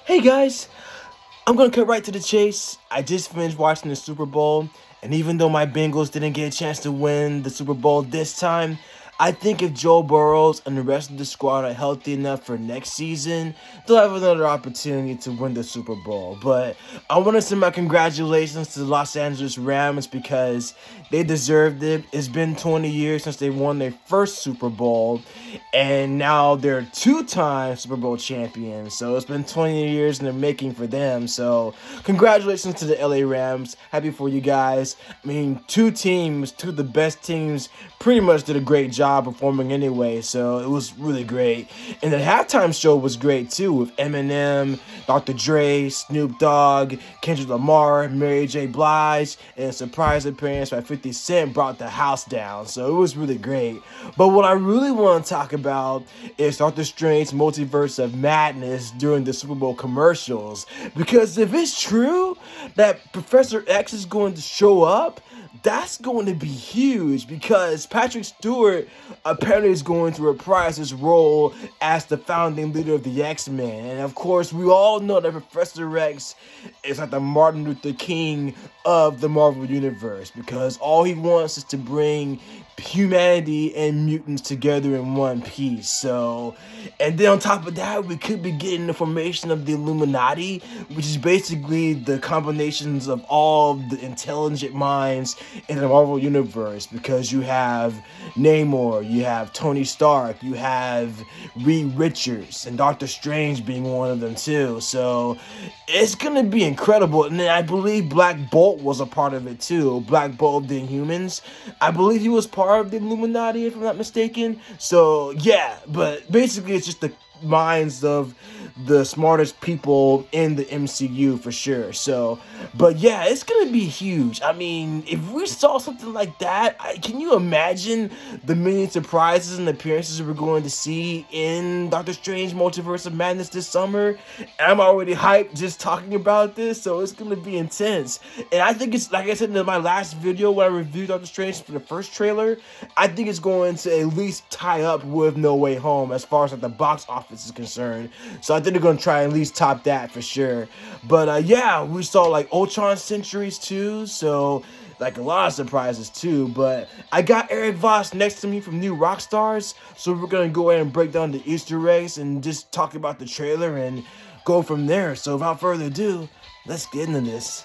Hey guys, I'm gonna cut right to the chase. I just finished watching the Super Bowl, and even though my Bengals didn't get a chance to win the Super Bowl this time, I think if Joe Burrows and the rest of the squad are healthy enough for next season, they'll have another opportunity to win the Super Bowl. But I want to send my congratulations to the Los Angeles Rams because they deserved it. It's been 20 years since they won their first Super Bowl, and now they're two-time Super Bowl champions. So it's been 20 years in the making for them. So congratulations to the LA Rams. Happy for you guys. I mean, two of the best teams, pretty much did a great job performing anyway. So it was really great. And the halftime show was great too, with Eminem, Dr. Dre, Snoop Dogg, Kendrick Lamar, Mary J. Blige, and a surprise appearance by 50 Cent brought the house down. So it was really great. But what I really want to talk about is Doctor Strange's Multiverse of Madness during the Super Bowl commercials. Because if it's true that Professor X is going to show up, that's going to be huge because Patrick Stewart apparently is going to reprise his role as the founding leader of the X-Men. And of course, we all know that Professor X is like the Martin Luther King of the Marvel Universe because all he wants is to bring humanity and mutants together in one piece. So, and then on top of that, we could be getting the formation of the Illuminati, which is basically the combinations of all the intelligent minds in the Marvel Universe, because you have Namor, you have Tony Stark, you have Reed Richards, and Doctor Strange being one of them too. So it's gonna be incredible. And then I believe Black Bolt was a part of it too. Black Bolt of the Inhumans. I believe he was part of the Illuminati, if I'm not mistaken. So yeah, but basically it's just the minds of the smartest people in the MCU for sure. So, but yeah, it's gonna be huge. I mean, if we saw something like that, can you imagine the many surprises and appearances we're going to see in Doctor Strange Multiverse of Madness this summer? I'm already hyped just talking about this, so it's gonna be intense. And I think it's, like I said in my last video when I reviewed Doctor Strange for the first trailer, I think it's going to at least tie up with No Way Home as far as like the box office is concerned. So I think they're going to try and at least top that for sure. But yeah, we saw like Ultron Centuries too, so like a lot of surprises too. But I got Eric Voss next to me from New Rockstars, so we're going to go ahead and break down the Easter eggs and just talk about the trailer and go from there. So without further ado, let's get into this.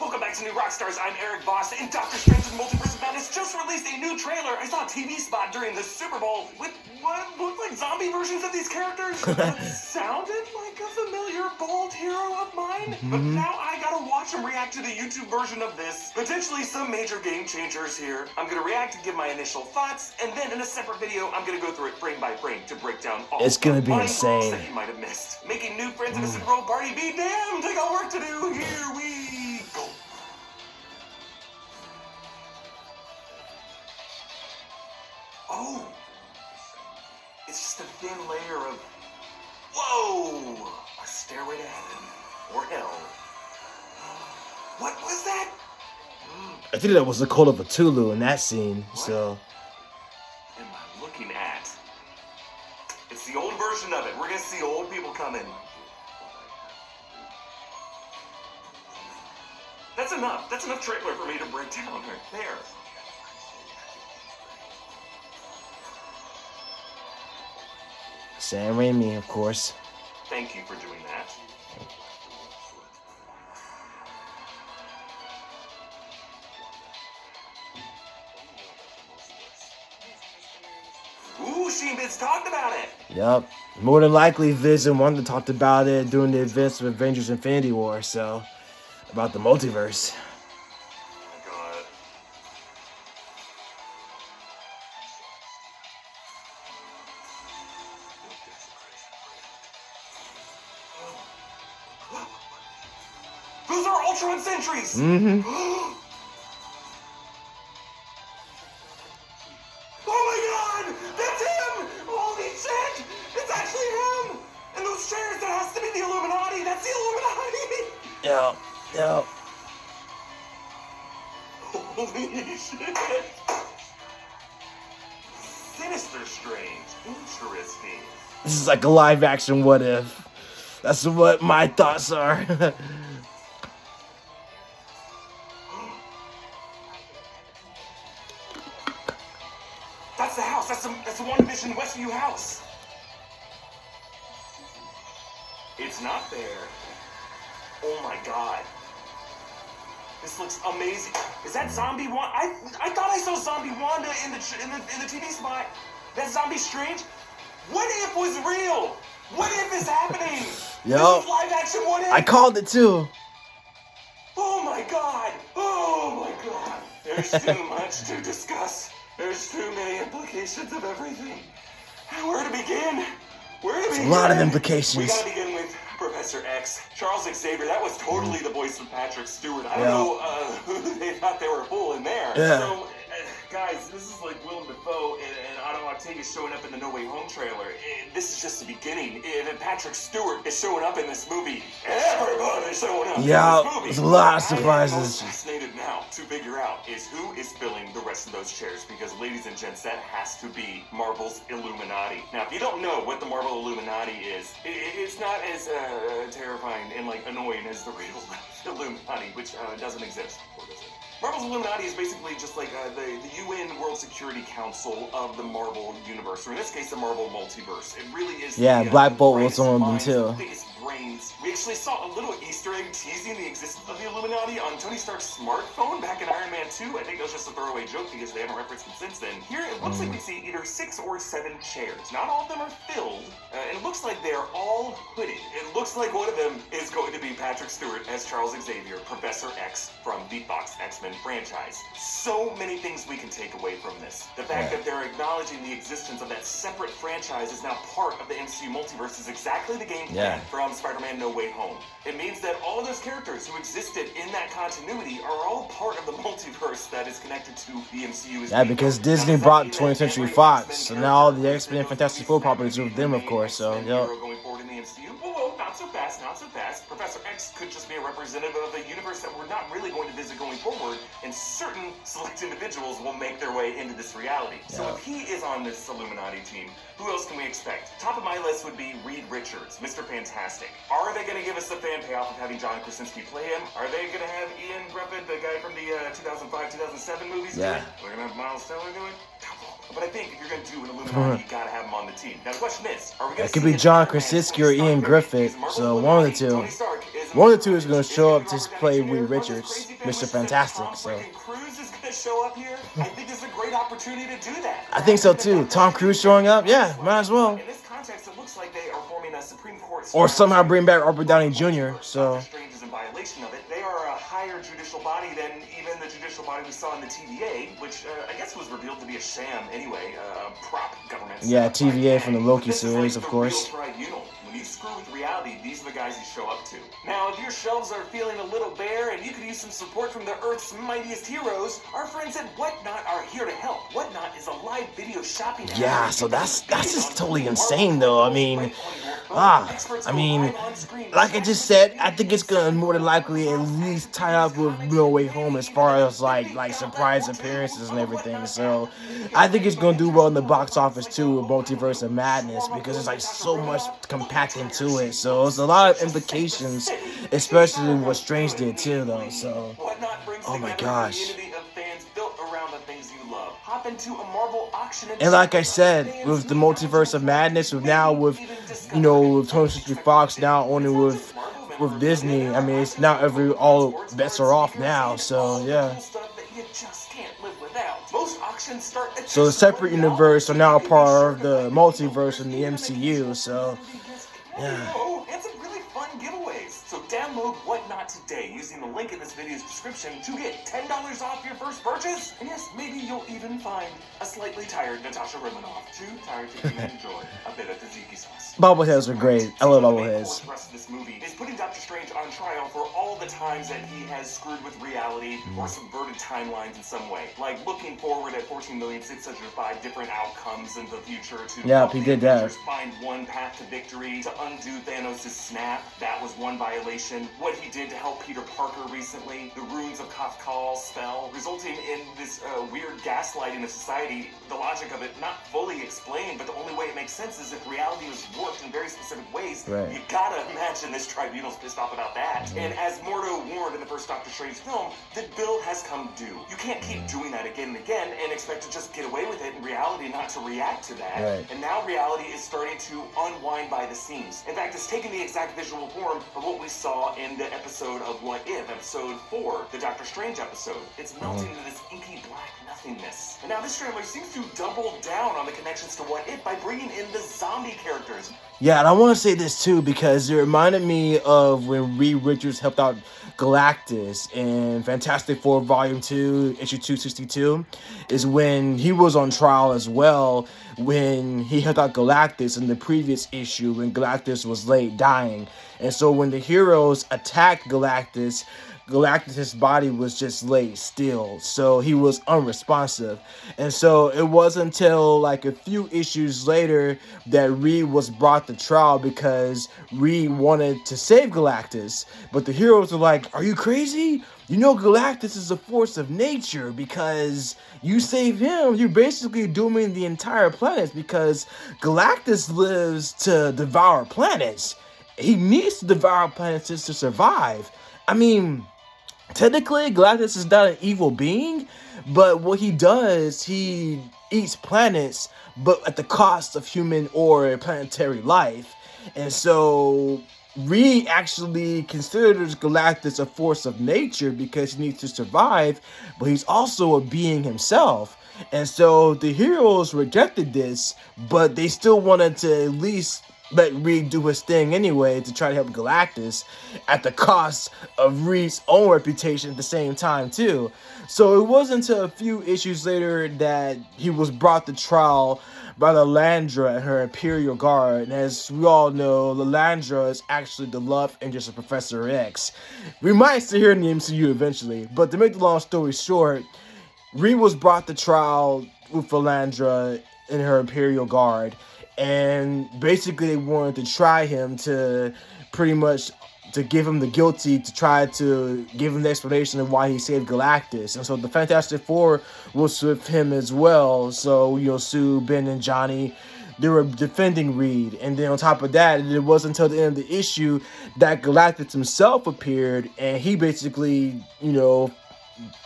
Welcome back to New Rockstars. I'm Eric Voss, and Doctor Strange's Multiverse of Madness just released a new trailer. I saw a TV spot during the Super Bowl with what looked like zombie versions of these characters. That sounded like a familiar bald hero of mine. But now I gotta watch him react to the YouTube version of this. Potentially some major game changers here. I'm gonna react and give my initial thoughts, and then in a separate video, I'm gonna go through it frame by frame to break down all It's gonna the be funny insane. that you might have missed. Making new friends in a Super Bowl party, be damned! I got work to do. Here we go. Oh, it's just a thin layer of, whoa, a stairway to heaven, or hell. What was that? I think that was the Call of Cthulhu in that scene. What So am I looking at? It's the old version of it. We're gonna see old people come in. That's enough. That's enough trailer for me to break down right there. Sam Raimi, of course. Thank you for doing that. Ooh, Sheen-Bits talked about it. Yup. More than likely, Viz and Wanda talked about it during the events of Avengers Infinity War, so about the multiverse. Oh my god. Those are Ultron Sentries! Oh my god! That's him! Holy shit! It's actually him! And those chairs, that has to be the Illuminati! That's the Illuminati! Yup. Yup. Holy shit! Sinister Strange. Interesting. This is like a live action What If. That's what my thoughts are. That's the house. That's the WandaVision Westview house. It's not there. Oh my god. This looks amazing. Is that zombie Wanda? I thought I saw zombie Wanda in the TV spot. That zombie Strange. What if was real? What if is happening? Yo, This is live action. What if? I called it too. Oh my god. Oh my god. There's too much to discuss. There's too many implications of everything. Where to begin? Where to begin? A lot of We implications. gotta begin with Professor X. Charles Xavier, that was totally the voice of Patrick Stewart. I don't Yeah. know who they thought they were fooling there. Yeah. So, guys, this is like Willem Dafoe and Otto Octavius showing up in the No Way Home trailer. This is just the beginning. If Patrick Stewart is showing up in this movie, everybody's showing up Yeah, in this movie. there's a lot of I am surprises. most fascinated now to figure out is who is filling the rest of those chairs, because ladies and gents, that has to be Marvel's Illuminati. Now, if you don't know what the Marvel Illuminati is, it's not as terrifying and like annoying as the real Illuminati, which doesn't exist. Or does it? Marvel's Illuminati is basically just like the UN World Security Council of the Marvel Universe, or in this case, the Marvel Multiverse. It really is. Yeah, the, Black Bolt was brightest on them minds, too. the biggest brains. We actually saw a little Easter egg teasing the existence of the Illuminati on Tony Stark's smartphone back in Iron Man 2. I think that was just a throwaway joke because they haven't referenced them since then. Here, it looks like we see either 6 or 7 chairs. Not all of them are filled, and it looks like they are all hooded. It looks like one of them is going to be Patrick Stewart as Charles Xavier, Professor X from the Fox X-Men franchise. So many things we can take away from this. The fact that they're acknowledging the existence of that separate franchise is now part of the MCU multiverse is exactly the game plan from Spider-Man No Way Home. It means that all of those characters who existed in that continuity are all part of the multiverse that is connected to the MCU. Yeah, because Disney bought 20th Century Fox, so now all the X-Men and Fantastic Four properties are with them, of course. So, going forward in the MCU. Whoa, not so fast, not so fast. Professor X could just be a representative of a universe that we're not really going to visit going forward, and certain select individuals will make their way into this reality. So if he is on this Illuminati team, who else can we expect? Top of my list would be Reed Richards, Mr. Fantastic. Are they going to give us the fan payoff of having John Krasinski play him? Are they going to have Ian Griffith, the guy from the 2005-2007 movies, do it? We're going to have Miles Teller do it? But I think if you're going to do an Illuminati, you got to have him on the team. Now the question is, are we going to it could be John Krasinski or Ian Griffith, so one of the two. One of the two is going to show up to play Reed Richards, Mr. Fantastic. So Cruise is going to show up here. I think this is a great opportunity to do that. I think so too. Tom Cruise showing up, yeah, might as well. In this context, it looks like they are forming a Supreme Court. Or somehow bring back Robert Downey Jr. So Strange is in violation of it. They are a higher judicial body than even the judicial body we saw in the TVA, which I guess was revealed to be a sham anyway, prop government. Yeah, TVA from the Loki series, of course. When you screw with reality, these are the guys you show up to. Now, if your shelves are feeling a little bare and you could use some support from the Earth's mightiest heroes, our friends at Whatnot are here to help. Whatnot is a live video shopping app. yeah, so that's just totally insane though. I mean, like I just said, I think it's gonna more than likely at least tie up with No Way Home as far as like surprise appearances and everything. So I think it's gonna do well in the box office too with Multiverse of Madness because there's like so much compact into it. So there's a lot of implications, especially what Strange did too though. So oh my gosh. And like I said, with the Multiverse of Madness, with 20th Century Fox now only with Disney, I mean it's not all bets are off now. So yeah. So the separate universe are now a part of the multiverse in the MCU. So yeah. And some really fun giveaways. So download Whatnot today using the link in this video's description to get $10 off your first purchase. And yes, maybe you'll even find a slightly tired Natasha Romanoff. Too tired to even enjoy a bit of tzatziki sauce. Bobbleheads are great. I love bobbleheads. The rest of this movie is putting Doctor Strange on trial for all the times that he has screwed with reality or subverted timelines in some way. Like looking forward at 14,605 different outcomes in the future to yeah, he did that. Find one path to victory, to undo Thanos' snap. That was one by violation, what he did to help Peter Parker recently, the runes of Kafkal's spell, resulting in this weird gaslighting of society, the logic of it not fully explained, but the only way it makes sense is if reality was warped in very specific ways. Right. You gotta imagine this tribunal's pissed off about that. And as Mordo warned in the first Doctor Strange film, the bill has come due. You can't keep doing that again and again and expect to just get away with it in reality not to react to that. Right. And now reality is starting to unwind by the seams. In fact, it's taken the exact visual form of what we saw in the episode of What If, episode 4, the Doctor Strange episode. It's melting into this inky black nothingness. And now this trailer seems to double down on the connections to What If by bringing in the zombie characters. Yeah, and I want to say this too because it reminded me of when Reed Richards helped out Galactus in Fantastic Four Volume 2, Issue 262, is when he was on trial as well, when he helped out Galactus in the previous issue when Galactus was late dying. And so when the heroes attacked Galactus, Galactus' body was just laid still, so he was unresponsive. And so it wasn't until like a few issues later that Reed was brought to trial because Reed wanted to save Galactus, but the heroes were like, "Are you crazy? You know Galactus is a force of nature. Because you save him, you're basically dooming the entire planet, because Galactus lives to devour planets. He needs to devour planets just to survive." I mean, technically, Galactus is not an evil being, but what he does, he eats planets, but at the cost of human or planetary life. And so Reed actually considers Galactus a force of nature because he needs to survive, but he's also a being himself. And so the heroes rejected this, but they still wanted to at least let Reed do his thing anyway to try to help Galactus at the cost of Reed's own reputation at the same time too. So it wasn't until a few issues later that he was brought to trial by Lilandra and her Imperial Guard. And as we all know, Lilandra is actually the love interest of Professor X. We might see her in the MCU eventually, but to make the long story short, Reed was brought to trial with Lilandra and her Imperial Guard. And basically they wanted to try him to pretty much to give him the guilty, to try to give him the explanation of why he saved Galactus. And so the Fantastic Four was with him as well. So, you know, Sue, Ben, and Johnny, they were defending Reed. And then on top of that, it wasn't until the end of the issue that Galactus himself appeared, and he basically, you know,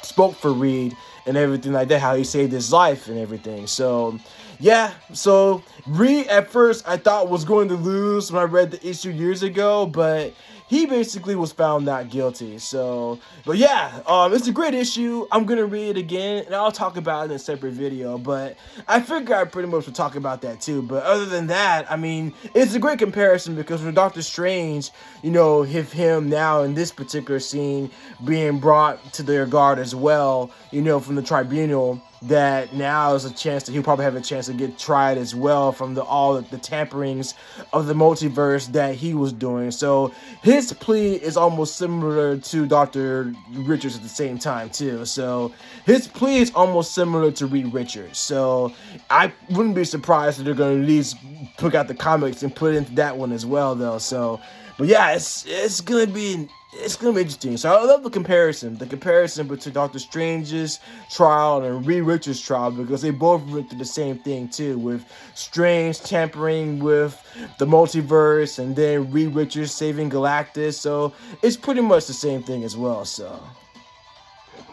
spoke for Reed and everything like that, how he saved his life and everything. So yeah, so Reed at first I thought was going to lose when I read the issue years ago, but he basically was found not guilty. So, but yeah, it's a great issue. I'm gonna read it again, and I'll talk about it in a separate video. But I figure I pretty much would talk about that too. But other than that, I mean, it's a great comparison because with Doctor Strange, you know, him now in this particular scene being brought to their guard as well, you know, from the tribunal, that now is a chance that he'll probably have a chance to get tried as well from all the tamperings of the multiverse that he was doing. So his plea is almost similar to Dr. Richards at the same time too. So his plea is almost similar to Reed Richards. So I wouldn't be surprised if they're going to at least pick out the comics and put into that one as well though. So, but yeah, it's gonna be interesting. So I love the comparison between Doctor Strange's trial and Reed Richards' trial, because they both went through the same thing too, with Strange tampering with the multiverse and then Reed Richards saving Galactus. So it's pretty much the same thing as well. So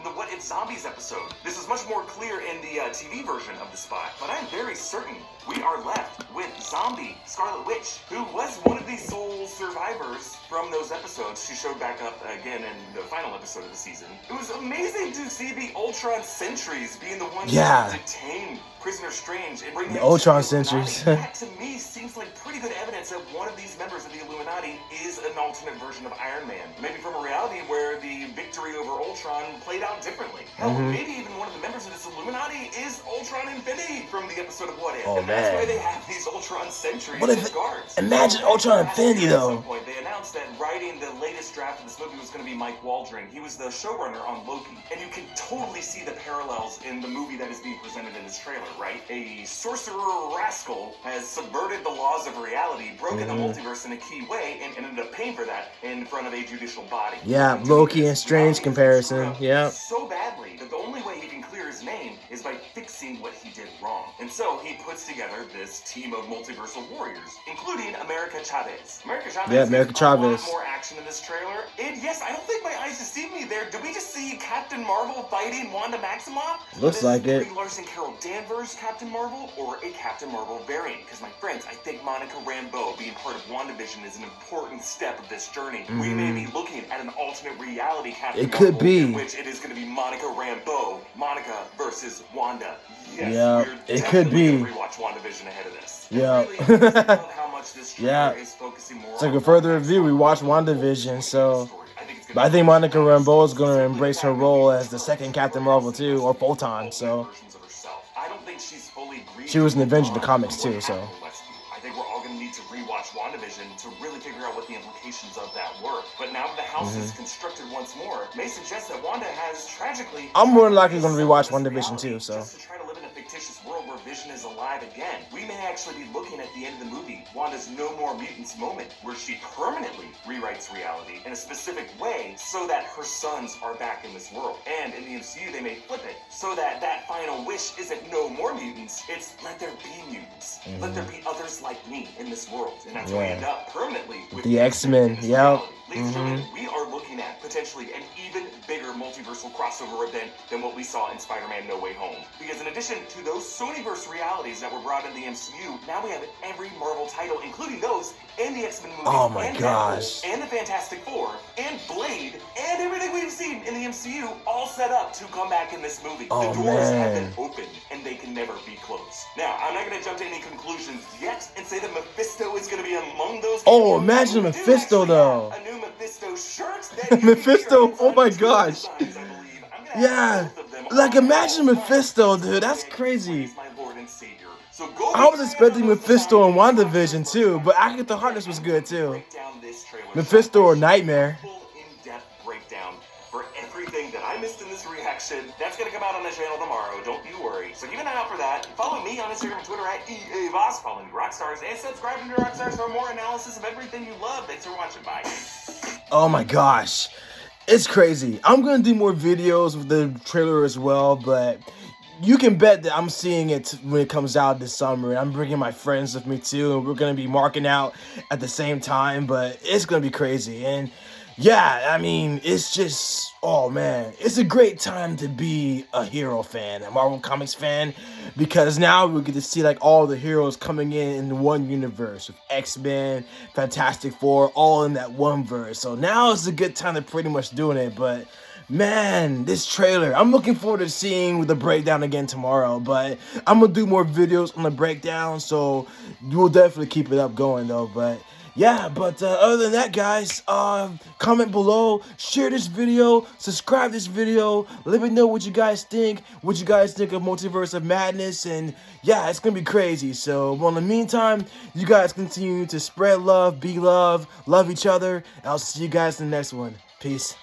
the What If Zombies episode. This is much more clear in the TV version of the spot, but I'm very certain we are left with Zombie Scarlet Witch, who was one of the sole survivors from those episodes. She showed back up again in the final episode of the season. It was amazing to see the Ultron Sentries being the ones to detain Prisoner Strange and bring him to Ultron the Illuminati. Sentries. That to me seems like pretty good evidence that one of these members of the Illuminati is an alternate version of Iron Man. Maybe from a reality where the victory over Ultron played out differently. Hell, maybe even one of the members of this Illuminati is Ultron Infinity from the episode of What If. Oh, and that's why they have these Ultron Sentries as guards. Imagine Ultron Infinity At though. some point, they announced that right writing the latest draft of this movie was going to be Mike Waldron. He was the showrunner on Loki. And you can totally see the parallels in the movie that is being presented in this trailer, right? A sorcerer rascal has subverted the laws of reality, broken the multiverse in a key way, and ended up paying for that in front of a judicial body. Yeah, Loki and Strange comparison. Yeah. So badly that the only way he can clear his name is by fixing what he did wrong. And so he puts together this team of multiversal warriors, including America Chavez. America Chavez. Yeah, America Chavez. A lot more action in this trailer. And yes, I don't think my eyes deceived me there. Did we just see Captain Marvel fighting Wanda Maximoff? Looks like it. Brie Larson, Carol Danvers, Captain Marvel, or a Captain Marvel variant? Because my friends, I think Monica Rambeau being part of WandaVision is an important step of this journey. We may be looking at an alternate reality Captain Marvel, could be. in which it is going to be Monica Rambeau, Monica versus Wanda. Yes, yeah, it could be. Rewatch WandaVision ahead of this. Yeah. Really, I love how much this trailer is focusing more It's like a further review. We watched WandaVision, so. But I think Monica Rambeau is going to embrace her role as the second Captain Marvel too, or full time. So. I don't think she's fully She was an Avenger in the comics too, so. I think we're all going to need to rewatch WandaVision to really figure out what the implications of that were. But now that the house is constructed once more, may suggest that Wanda has tragically. I'm more than likely going to rewatch WandaVision too, so. Just to try to live in a fictitious world where Vision is alive again. We may actually be looking at the end of the movie, Wanda's No More Mutants moment, where she permanently rewrites reality in a specific way so that her sons are back in this world. And in the MCU, they may flip it so that that final wish isn't no more mutants, it's let there be mutants. Let there be others like me in this world. And that's where we end up permanently with the X-Men. Yep. Ladies and gentlemen, we are looking at potentially an even bigger multiversal crossover event than what we saw in Spider-Man No Way Home. Because in addition to those Sonyverse realities that were brought in the MCU, now we have every Marvel title, including those, and the X-Men movie, Oh my and gosh. Deadpool, and the Fantastic Four, and Blade, and everything we've seen in the MCU, all set up to come back in this movie. Oh, the doors have man. been opened, and they can never be closed. Now, I'm not going to jump to any conclusions yet and say that Mephisto is going to be among those. Oh, imagine We do Mephisto, actually though. have a new Mephisto shirt that you Mephisto, can oh my get gosh. designs, I believe. I'm gonna have Yeah. both of them Like, on imagine my Mephisto, website. dude. That's crazy. He's my Lord and Savior. So go I was check expecting out those Mephisto and designs. WandaVision too, but I get the Harness was good too. Break down this trailer. Mephisto or Nightmare. Full in-depth breakdown for everything that I missed in this reaction. That's gonna come out on the channel tomorrow. Don't you worry. So keep an eye out for that. Follow me on Instagram and Twitter at EAVOS. Follow me Rockstars and subscribe to Rockstars for more analysis of everything you love. Thanks for watching. Bye. Oh my gosh. It's crazy. I'm going to do more videos with the trailer as well, but you can bet that I'm seeing it when it comes out this summer. And I'm bringing my friends with me too, and we're going to be marking out at the same time, but it's going to be crazy. And yeah, I mean, it's just, oh man, it's a great time to be a hero fan, a Marvel Comics fan, because now we get to see like all the heroes coming in one universe with X-Men, Fantastic Four, all in that one verse. So now is a good time to pretty much doing it, but man, this trailer, I'm looking forward to seeing the breakdown again tomorrow, but I'm going to do more videos on the breakdown, so we'll definitely keep it up going though, but yeah, but other than that, guys, comment below, share this video, subscribe this video, let me know what you guys think of Multiverse of Madness, and yeah, it's gonna be crazy. So, well, in the meantime, you guys continue to spread love, be love, love each other, and I'll see you guys in the next one. Peace.